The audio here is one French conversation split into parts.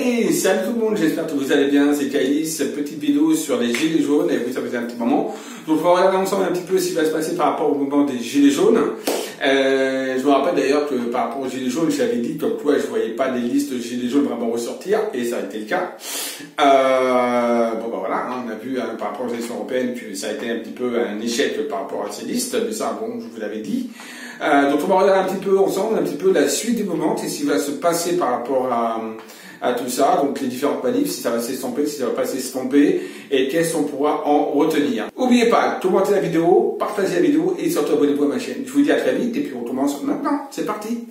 Allez, salut tout le monde, j'espère que vous allez bien, c'est Kylie, cette petite vidéo sur les gilets jaunes, et oui, ça faisait un petit moment. Donc on va regarder ensemble un petit peu ce qui va se passer par rapport au mouvement des gilets jaunes. Je me rappelle d'ailleurs que par rapport aux gilets jaunes, j'avais dit que quoi, je voyais pas des listes gilets jaunes vraiment ressortir, et ça a été le cas. Bon bah voilà, hein, on a vu par rapport aux élections européennes que ça a été un petit peu un échec par rapport à ces listes, mais ça bon, je vous l'avais dit. Donc on va regarder un petit peu ensemble, un petit peu la suite du mouvement, et ce qui va se passer par rapport à tout ça, donc les différentes manifs, si ça va s'estomper, si ça va pas s'estomper, et qu'est-ce qu'on pourra en retenir. N'oubliez pas, commentez la vidéo, partagez la vidéo, et surtout abonnez-vous à ma chaîne. Je vous dis à très vite, et puis on commence maintenant, c'est parti.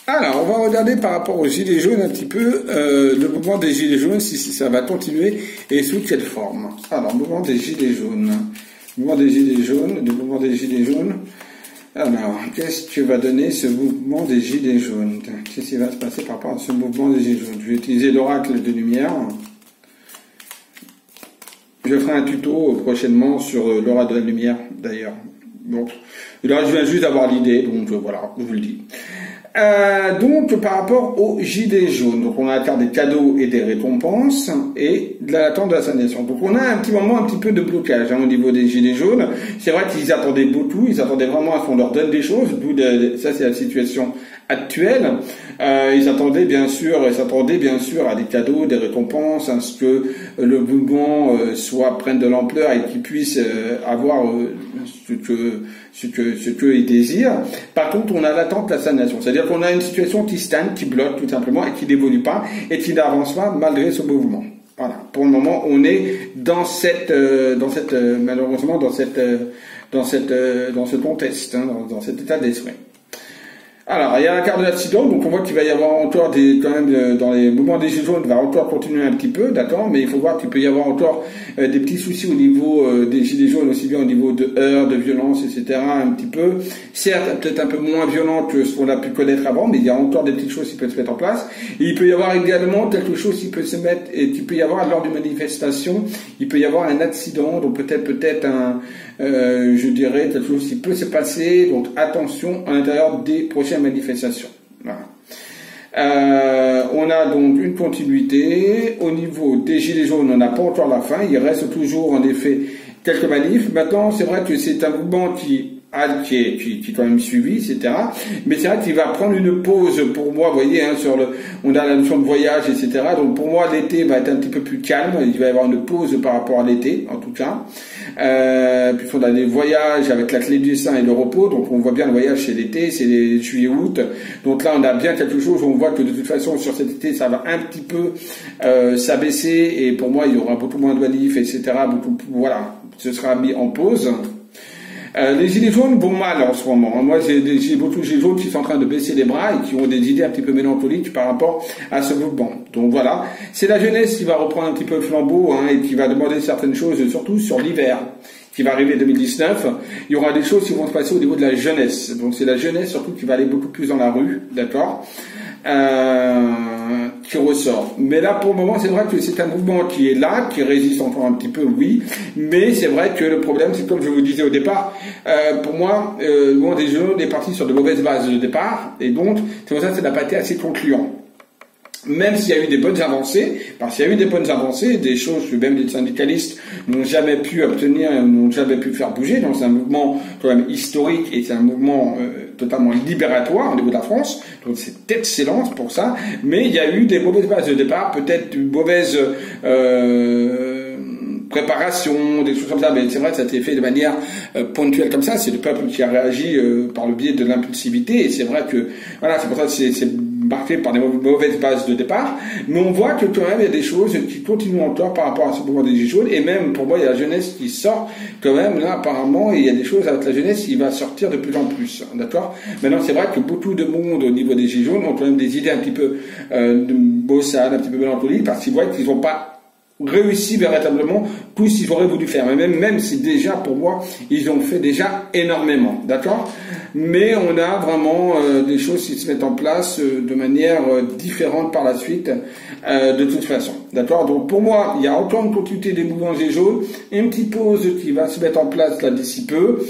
Alors, on va regarder par rapport aux gilets jaunes un petit peu le mouvement des gilets jaunes, si ça va continuer et sous quelle forme. Alors, mouvement des gilets jaunes. Mouvement des gilets jaunes, le mouvement des gilets jaunes. Alors, qu'est-ce que va donner ce mouvement des gilets jaunes? Qu'est-ce qui va se passer par rapport à ce mouvement des gilets jaunes? Je vais utiliser l'oracle de lumière. Je ferai un tuto prochainement sur l'oracle de la lumière, d'ailleurs. Bon, là, je viens juste d'avoir l'idée, donc voilà, je vous le dis. Donc par rapport aux gilets jaunes, donc on a affaire des cadeaux et des récompenses et de l'attente de la sanation. Donc on a un petit moment, un petit peu de blocage au niveau des gilets jaunes. C'est vrai qu'ils attendaient beaucoup, ils attendaient vraiment à ce qu'on leur donne des choses. Ça c'est la situation actuelle. Ils s'attendaient bien sûr à des cadeaux, des récompenses, à ce que le mouvement prenne de l'ampleur et qu'il puisse avoir ce que ils désirent. Par contre, on a l'attente de la sanation, c'est-à-dire qu'on a une situation qui stagne, qui bloque tout simplement et qui n'évolue pas et qui n'avance pas malgré ce mouvement. Voilà. Pour le moment, on est dans malheureusement dans ce contexte, hein, dans cet état d'esprit. Alors, il y a un quart de l'accident, donc on voit qu'il va y avoir encore quand même, dans les mouvements des gilets jaunes, va encore continuer un petit peu, d'accord, mais il faut voir qu'il peut y avoir encore des petits soucis au niveau des gilets jaunes, aussi bien au niveau de heurts, de violence, etc., un petit peu. Certes, peut-être un peu moins violent que ce qu'on a pu connaître avant, mais il y a encore des petites choses qui peuvent se mettre en place. Et il peut y avoir également quelque chose qui peut se mettre, et qui peut y avoir lors d'une manifestation, il peut y avoir un accident, donc peut-être je dirais quelque chose qui peut se passer, donc attention à l'intérieur des prochaines manifestations. Voilà. On a donc une continuité. Au niveau des gilets jaunes, on n'a pas encore la fin. Il reste toujours en effet quelques manifs. Maintenant, c'est vrai que c'est un mouvement qui est quand même suivi, etc. Mais c'est vrai qu'il va prendre une pause pour moi, vous voyez, hein, on a la notion de voyage, etc. Donc pour moi, l'été va être un petit peu plus calme. Il va y avoir une pause par rapport à l'été, en tout cas. Puisqu'on a des voyages avec la clé du sein et le repos, donc on voit bien le voyage c'est l'été, c'est les juillet-août. Donc là, on a bien quelque chose où on voit que de toute façon, sur cet été, ça va un petit peu s'abaisser. Et pour moi, il y aura beaucoup moins de manifs, etc. Voilà, ce sera mis en pause. Les gilets jaunes vont mal en ce moment. Moi, j'ai beaucoup de gilets jaunes qui sont en train de baisser les bras et qui ont des idées un petit peu mélancoliques par rapport à ce mouvement. Donc voilà, c'est la jeunesse qui va reprendre un petit peu le flambeau, hein, et qui va demander certaines choses, surtout sur l'hiver qui va arriver 2019. Il y aura des choses qui vont se passer au niveau de la jeunesse. Donc c'est la jeunesse surtout qui va aller beaucoup plus dans la rue, d'accord, qui ressort. Mais là, pour le moment, c'est vrai que c'est un mouvement qui est là, qui résiste encore un petit peu, oui, mais c'est vrai que le problème, c'est comme je vous disais au départ, pour moi, le mouvement des jeunes est parti sur de mauvaises bases de départ, et donc, c'est pour ça que ça n'a pas été assez concluant. Même s'il y a eu des bonnes avancées, parce qu'il y a eu des bonnes avancées, des choses que même les syndicalistes n'ont jamais pu obtenir, n'ont jamais pu faire bouger, donc c'est un mouvement quand même historique et c'est un mouvement totalement libératoire au niveau de la France, donc c'est excellent pour ça, mais il y a eu des mauvaises bases de départ, peut-être une mauvaise préparation, des choses comme ça, mais c'est vrai que ça a été fait de manière ponctuelle comme ça, c'est le peuple qui a réagi par le biais de l'impulsivité, et c'est vrai que, voilà, c'est pour ça que c'est marqué par des mauvaises bases de départ, mais on voit que quand même il y a des choses qui continuent encore par rapport à ce mouvement des gilets jaunes, et même pour moi il y a la jeunesse qui sort quand même là apparemment, et il y a des choses avec la jeunesse qui va sortir de plus en plus, d'accord. Maintenant c'est vrai que beaucoup de monde au niveau des gilets jaunes ont quand même des idées un petit peu de bossades, un petit peu mélancoliques, parce qu'ils voient qu'ils n'ont pas réussi véritablement tout ce qu'ils auraient voulu faire. Même si déjà, pour moi, ils ont fait déjà énormément, d'accord? Mais on a vraiment des choses qui se mettent en place de manière différente par la suite, de toute façon, d'accord? Donc pour moi, il y a encore une continuité des mouvements Gilets jaunes, une petite pause qui va se mettre en place là d'ici peu,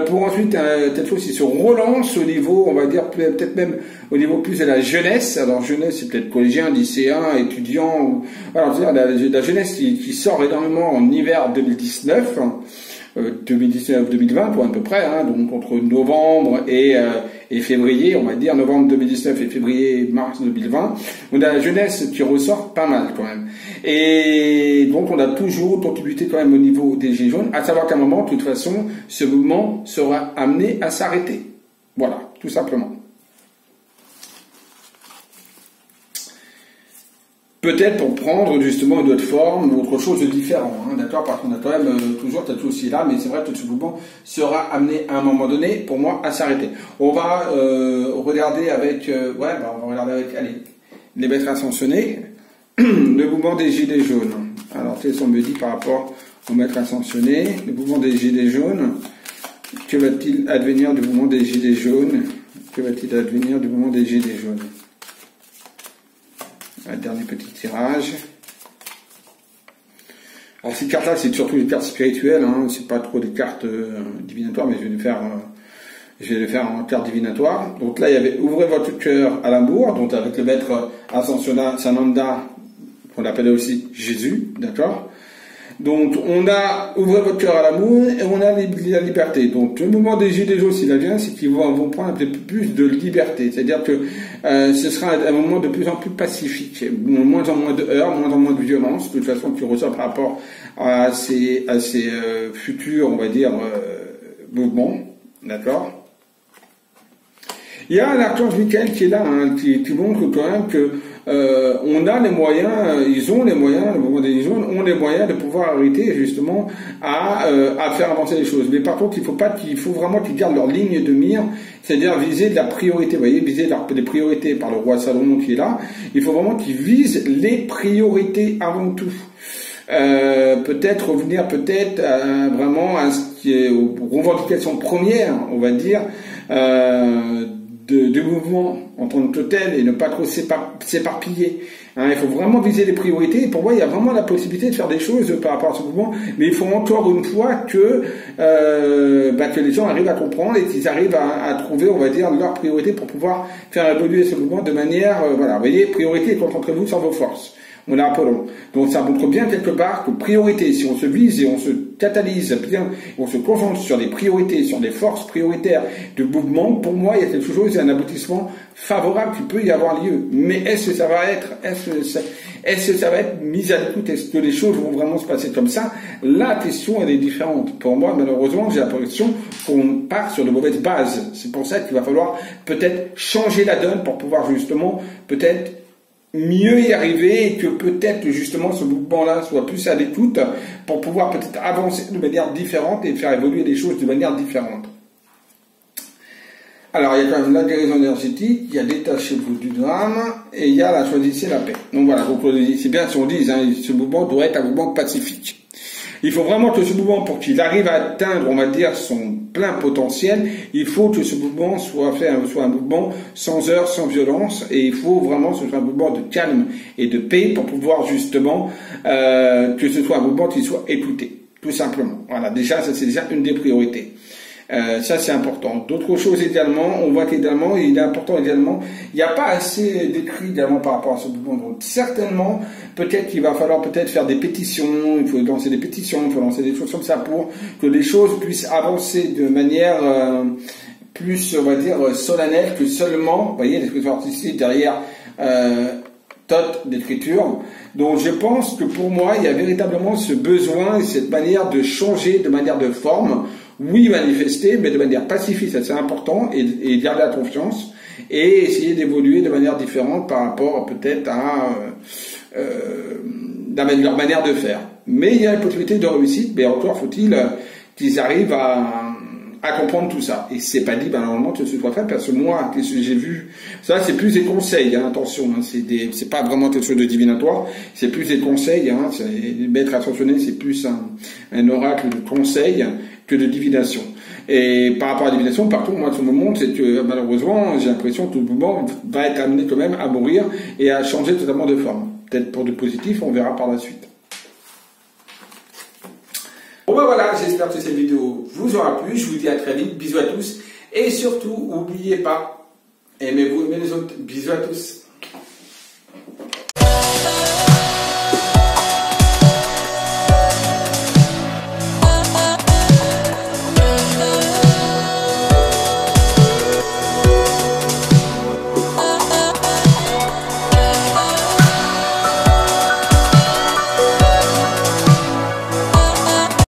pour ensuite quelque chose qui se relance au niveau, on va dire peut-être même au niveau plus de la jeunesse. Alors jeunesse, c'est peut-être collégien, lycéen, étudiant, ou alors la jeunesse qui sort énormément en hiver 2019, 2019-2020 pour à peu près, hein, donc entre novembre et février, on va dire novembre 2019 et février-mars 2020, on a la jeunesse qui ressort pas mal quand même. Et donc on a toujours continuité quand même au niveau des Gilets jaunes, à savoir qu'à un moment, de toute façon, ce mouvement sera amené à s'arrêter. Voilà, tout simplement. Peut-être pour prendre justement une autre forme ou autre chose de différent, hein, d'accord? Parce qu'on a quand même toujours cette chose là, mais c'est vrai que ce mouvement sera amené à un moment donné, pour moi, à s'arrêter. On va regarder avec, on va regarder avec, allez, les maîtres ascensionnés, le mouvement des Gilets jaunes. Alors, qu'est-ce qu'on me dit par rapport aux maîtres ascensionnés, le mouvement des Gilets jaunes? Que va-t-il advenir du mouvement des Gilets jaunes? Que va-t-il advenir du mouvement des Gilets jaunes? Un dernier petit tirage. Alors ces cartes-là, c'est surtout des cartes spirituelles, hein, c'est pas trop des cartes divinatoires, mais je vais les faire en cartes divinatoires. Donc là, il y avait ouvrez votre cœur à l'amour, donc avec le maître Ascensionnat Sananda, qu'on appelait aussi Jésus, d'accord? Donc on a ouvrez votre cœur à l'amour et on a la liberté. Donc le mouvement des Gilets jaunes, s'il vient, c'est qu'ils vont prendre un peu plus de liberté. C'est-à-dire que ce sera un moment de plus en plus pacifique, moins en moins de heurts, moins en moins de violence, de toute façon qui ressort par rapport à ces futurs, on va dire, mouvements. D'accord? Il y a l'archange Michael qui est là, hein, qui montre quand même que on a les moyens, ils ont les moyens, le mouvement des Gilets jaunes ont les moyens de pouvoir arrêter justement à faire avancer les choses. Mais par contre, il faut vraiment qu'ils gardent leur ligne de mire, c'est-à-dire viser de la priorité. Vous voyez, viser des priorités par le roi Salomon qui est là. Il faut vraiment qu'ils visent les priorités avant tout. Peut-être revenir vraiment à ce qui est aux revendications premières, on va dire, du mouvement en tant que tel et ne pas trop s'éparpiller. Hein, il faut vraiment viser les priorités. Et pour moi, il y a vraiment la possibilité de faire des choses par rapport à ce mouvement, mais il faut encore une fois que les gens arrivent à comprendre et qu'ils arrivent à trouver, on va dire, leurs priorités pour pouvoir faire évoluer ce mouvement de manière, voilà, vous voyez, priorité et concentrez-vous sur vos forces. On a Apollon. Donc ça montre bien quelque part que priorité, si on se vise et on se catalyse bien, on se concentre sur les priorités, sur les forces prioritaires de mouvement, pour moi, il y a quelque chose, il y a un aboutissement favorable qui peut y avoir lieu. Mais est-ce que ça va être mis à l'écoute? Est-ce que les choses vont vraiment se passer comme ça? La question, elle est différente. Pour moi, malheureusement, j'ai l'impression qu'on part sur de mauvaises bases. C'est pour ça qu'il va falloir peut-être changer la donne pour pouvoir justement, peut-être, mieux y arriver et que peut-être justement ce mouvement-là soit plus à l'écoute pour pouvoir peut-être avancer de manière différente et faire évoluer les choses de manière différente. Alors il y a quand même la guérison énergétique, il y a détachez-vous du drame et il y a la choisissez la paix. Donc voilà, donc c'est bien si on dit, hein, ce mouvement doit être un mouvement pacifique. Il faut vraiment que ce mouvement, pour qu'il arrive à atteindre, on va dire, son plein potentiel, il faut que ce mouvement soit un mouvement sans heurts, sans violence, et il faut vraiment que ce soit un mouvement de calme et de paix pour pouvoir justement que ce soit un mouvement qui soit écouté, tout simplement. Voilà, déjà, ça c'est déjà une des priorités. Ça c'est important. D'autres choses également, on voit qu'également, il est important également, il n'y a pas assez d'écrits également par rapport à ce mouvement. Donc certainement, peut-être qu'il va falloir peut-être faire des pétitions, il faut lancer des pétitions, il faut lancer des choses comme ça pour que les choses puissent avancer de manière plus, on va dire, solennelle que seulement, vous voyez, l'expression artistique derrière tote d'écriture. Donc je pense que pour moi, il y a véritablement ce besoin et cette manière de changer de manière de forme. Oui, manifester, mais de manière pacifiste, ça c'est important, et garder la confiance, et essayer d'évoluer de manière différente par rapport peut-être à leur manière de faire. Mais il y a la possibilité de réussite, mais encore faut-il qu'ils arrivent à à comprendre tout ça. Et c'est pas dit, normalement, que ce soit fait, parce que moi, qu'est-ce que j'ai vu, ça, c'est plus des conseils, hein, attention, hein, c'est pas vraiment quelque chose de divinatoire, c'est plus des conseils, hein, les maîtres ascensionnés, c'est plus un oracle de conseil que de divination. Et par rapport à la divination, par contre, moi, ce que me montre, c'est que, malheureusement, j'ai l'impression que tout le mouvement va être amené quand même à mourir et à changer totalement de forme. Peut-être pour du positif, on verra par la suite. Bon ben voilà, j'espère que cette vidéo vous aura plu. Je vous dis à très vite. Bisous à tous. Et surtout, n'oubliez pas, aimez-vous, aimez les autres. Bisous à tous.